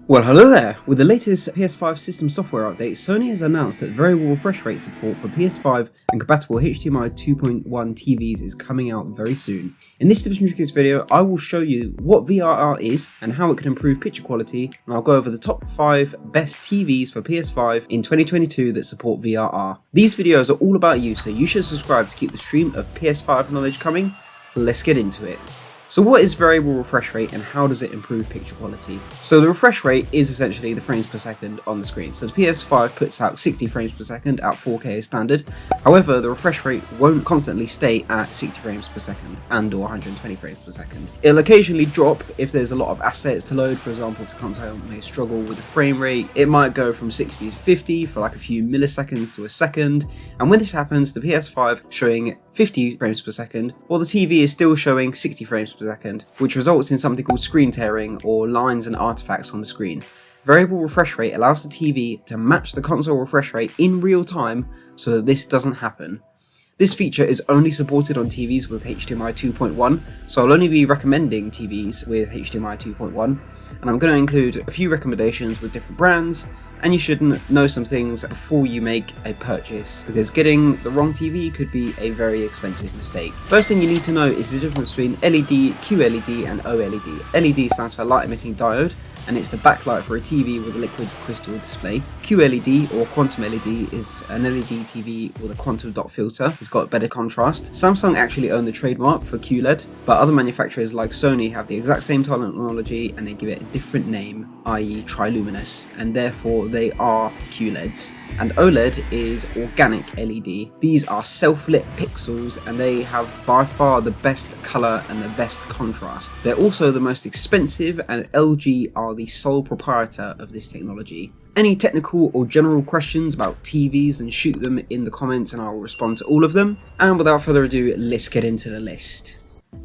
Well, hello there! With the latest PS5 system software update, Sony has announced that variable refresh rate support for PS5 and compatible HDMI 2.1 TVs is coming out very soon. In this tips and tricks video, I will show you what VRR is and how it can improve picture quality, and I'll go over the top 5 best TVs for PS5 in 2022 that support VRR. These videos are all about you, so you should subscribe to keep the stream of PS5 knowledge coming. Let's get into it. So what is variable refresh rate and how does it improve picture quality? So the refresh rate is essentially the frames per second on the screen. So the PS5 puts out 60 frames per second at 4K as standard. However, the refresh rate won't constantly stay at 60 frames per second and or 120 frames per second. It'll occasionally drop if there's a lot of assets to load. For example, if the console may struggle with the frame rate, it might go from 60 to 50 for like a few milliseconds to a second. And when this happens, the PS5 showing 50 frames per second, while the TV is still showing 60 frames per second, which results in something called screen tearing or lines and artifacts on the screen. Variable refresh rate allows the TV to match the console refresh rate in real time so that this doesn't happen. This feature is only supported on TVs with HDMI 2.1, so I'll only be recommending TVs with HDMI 2.1, and I'm going to include a few recommendations with different brands, and you should know some things before you make a purchase, because getting the wrong TV could be a very expensive mistake. First thing you need to know is the difference between LED, QLED and OLED. LED stands for light emitting diode, and it's the backlight for a TV with a liquid crystal display. QLED or quantum LED is an LED TV with a quantum dot filter. It's got better contrast. Samsung actually own the trademark for QLED, but other manufacturers like Sony have the exact same technology and they give it a different name, i.e. triluminous, and therefore they are QLEDs. And OLED is organic LED. These are self-lit pixels and they have by far the best colour and the best contrast. They're also the most expensive, and LG are the sole proprietor of this technology. Any technical or general questions about TVs, then shoot them in the comments and I will respond to all of them. And without further ado, let's get into the list.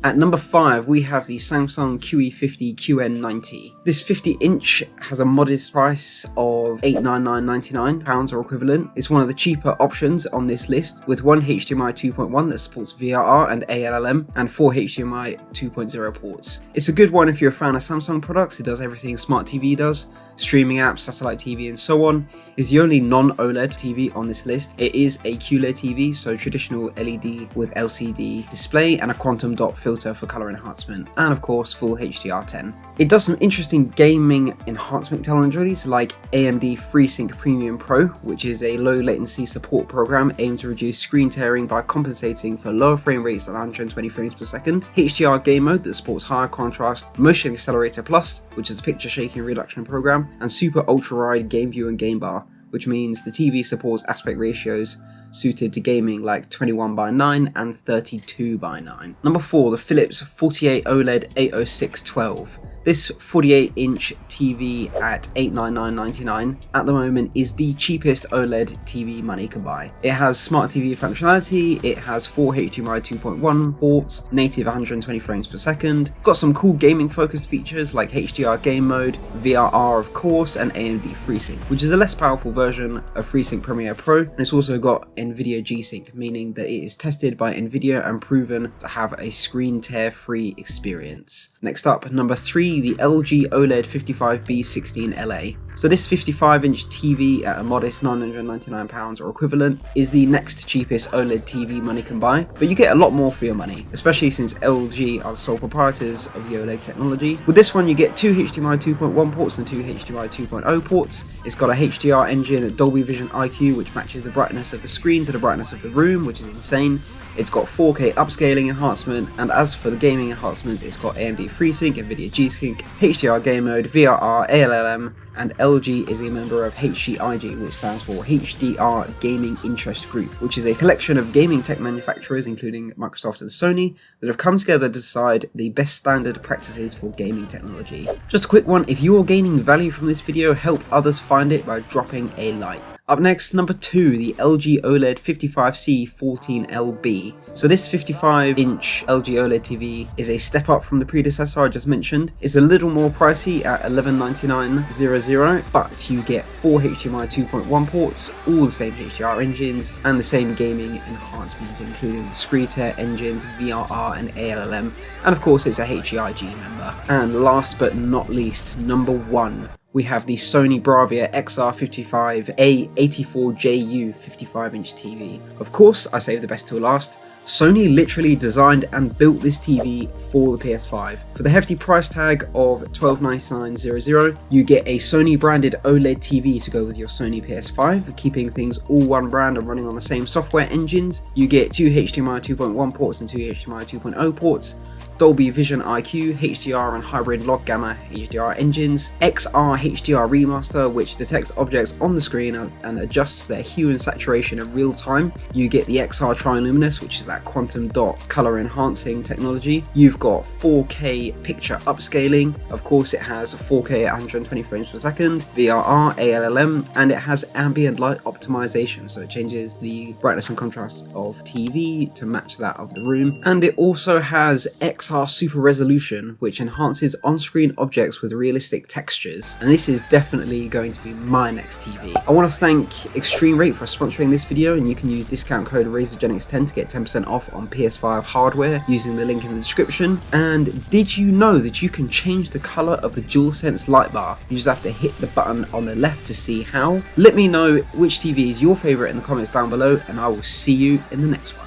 At number 5, we have the Samsung QE50QN90. This 50-inch has a modest price of £899.99 or equivalent. It's one of the cheaper options on this list, with one HDMI 2.1 that supports VRR and ALLM, and 4 HDMI 2.0 ports. It's a good one if you're a fan of Samsung products. It does everything Smart TV does, streaming apps, satellite TV and so on. It's the only non-OLED TV on this list. It is a QLED TV, so traditional LED with LCD display and a quantum dot filter for color enhancement, and of course full HDR10. It does some interesting gaming enhancement technologies like AMD FreeSync Premium Pro, which is a low latency support program aimed to reduce screen tearing by compensating for lower frame rates than 120 frames per second, HDR game mode that supports higher contrast, Motion Accelerator Plus, which is a picture shaking reduction program, and Super Ultra Wide Game View and Game Bar, which means the TV supports aspect ratios suited to gaming like 21:9 and 32:9. Number 4, the Philips 48 OLED 80612. This 48-inch TV at $899.99 at the moment is the cheapest OLED TV money can buy. It has Smart TV functionality, it has 4 HDMI 2.1 ports, native 120 frames per second, got some cool gaming focused features like HDR game mode, VRR of course, and AMD FreeSync, which is a less powerful version of FreeSync Premiere Pro, and it's also got Nvidia G-sync, meaning that it is tested by Nvidia and proven to have a screen tear free experience. Next up, number 3, the LG OLED 55B16LA. So this 55-inch TV at a modest £999 or equivalent is the next cheapest OLED TV money can buy, but you get a lot more for your money, especially since LG are the sole proprietors of the OLED technology. With this one you get 2 HDMI 2.1 ports and 2 HDMI 2.0 ports. It's got a HDR engine at Dolby Vision IQ, which matches the brightness of the screen to the brightness of the room, which is insane. It's got 4K upscaling enhancement, and as for the gaming enhancements, it's got AMD FreeSync, Nvidia G-sync, HDR game mode, VRR, ALLM, and LG is a member of HGIG, which stands for HDR Gaming Interest Group, which is a collection of gaming tech manufacturers, including Microsoft and Sony, that have come together to decide the best standard practices for gaming technology. Just a quick one, if you are gaining value from this video, help others find it by dropping a like. Up next, number 2, the LG OLED 55C14LB. So this 55-inch LG OLED TV is a step up from the predecessor I just mentioned. It's a little more pricey at $1199.00, but you get 4 HDMI 2.1 ports, all the same HDR engines, and the same gaming enhancements, including the screen tear engines, VRR and ALLM, and of course it's a HGIG member. And last but not least, number 1. we have the Sony BRAVIA XR55A84JU 55-inch TV. Of course, I saved the best till last. Sony literally designed and built this TV for the PS5. For the hefty price tag of $1299.00, you get a Sony branded OLED TV to go with your Sony PS5, keeping things all one brand and running on the same software engines. You get 2 HDMI 2.1 ports and 2 HDMI 2.0 ports, Dolby Vision IQ, HDR and hybrid log gamma HDR engines, XR HDR remaster which detects objects on the screen and adjusts their hue and saturation in real time. You get the XR Triluminous, which is that quantum dot color enhancing technology. You've got 4K picture upscaling, of course it has 4K at 120 frames per second, VRR, ALLM, and it has ambient light optimization, so it changes the brightness and contrast of TV to match that of the room. And it also has XR Super Resolution, which enhances on-screen objects with realistic textures, and this is definitely going to be my next TV. I want to thank Extreme Rate for sponsoring this video, and you can use discount code RazerGenix10 to get 10% off on PS5 hardware using the link in the description. And did you know that you can change the color of the DualSense light bar? You just have to hit the button on the left to see how. Let me know which TV is your favorite in the comments down below, and I will see you in the next one.